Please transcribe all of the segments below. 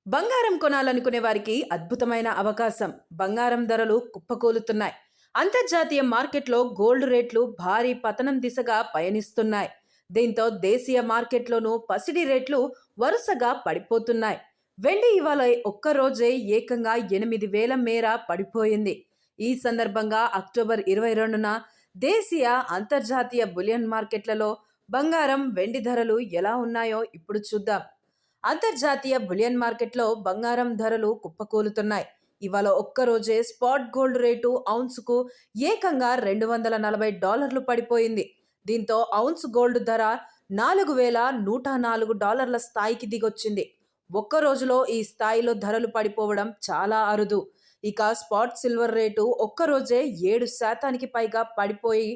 బంగారం కొనాలనుకునే వారికి అద్భుతమైన అవకాశం. బంగారం ధరలు కుప్పకూలుతున్నాయి. అంతర్జాతీయ మార్కెట్లో గోల్డ్ రేట్లు భారీ పతనం దిశగా పయనిస్తున్నాయి. దీంతో దేశీయ మార్కెట్లోనూ పసిడి రేట్లు వరుసగా పడిపోతున్నాయి. వెండి ఇవాళ ఒక్కరోజే ఏకంగా 8,000 మేర పడిపోయింది. ఈ సందర్భంగా అక్టోబర్ 22న దేశీయ అంతర్జాతీయ బులియన్ మార్కెట్లలో బంగారం, వెండి ధరలు ఎలా ఉన్నాయో ఇప్పుడు చూద్దాం. అంతర్జాతీయ బులియన్ మార్కెట్లో బంగారం ధరలు కుప్పకూలుతున్నాయి. ఇవాళ ఒక్కరోజే స్పాట్ గోల్డ్ రేటు ఔన్స్కు ఏకంగా $240 పడిపోయింది. దీంతో ఔన్స్ గోల్డ్ ధర $4,104 స్థాయికి దిగొచ్చింది. ఒక్క రోజులో ఈ స్థాయిలో ధరలు పడిపోవడం చాలా అరుదు. ఇక స్పాట్ సిల్వర్ రేటు ఒక్కరోజే 7% పైగా పడిపోయి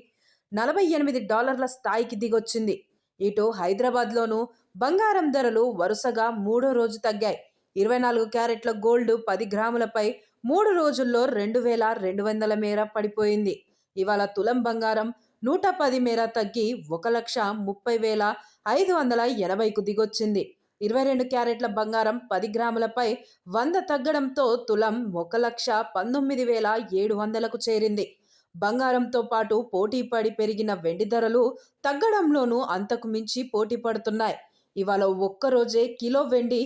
$48 స్థాయికి దిగొచ్చింది. ఇటు హైదరాబాద్లోనూ బంగారం ధరలు వరుసగా మూడో రోజు తగ్గాయి. 24 క్యారెట్ల గోల్డ్ 10 గ్రాములపై 3 రోజుల్లో 2,200 మేర పడిపోయింది. ఇవాళ తులం బంగారం 110 మేర తగ్గి 1,30,580కు దిగొచ్చింది. 22 క్యారెట్ల బంగారం 10 గ్రాములపై 100 తగ్గడంతో తులం 1,19,700కు చేరింది. బంగారంతో పాటు పోటీపడి పెరిగిన వెండి ధరలు తగ్గడంలోనూ అంతకు మించి పోటీ పడుతున్నాయి. ఇవాళ ఒక్కరోజే కిలో వెండి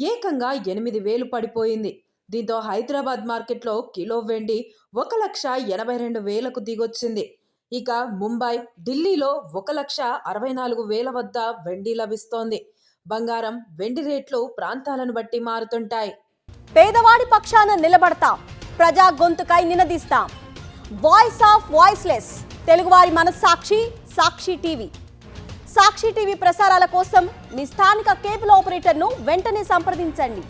ఏకంగా 8,000 పడిపోయింది. దీంతో హైదరాబాద్ మార్కెట్లో కిలో వెండి 1,82,000కు దిగొచ్చింది. ఇక ముంబై, ఢిల్లీలో 1,64,000 వద్ద వెండి లభిస్తోంది. బంగారం, వెండి రేట్లు ప్రాంతాలను బట్టి మారుతుంటాయి. పేదవాడి పక్షాన నిలబడతాం, ప్రజా గొంతుకై నినదిస్తాం. వాయిస్ ఆఫ్ వాయిస్లెస్, తెలుగువారి మనస్సాక్షి, సాక్షి టీవీ. సాక్షి టీవీ ప్రసారాల కోసం మీ స్థానిక కేబుల్ ఆపరేటర్ను వెంటనే సంప్రదించండి.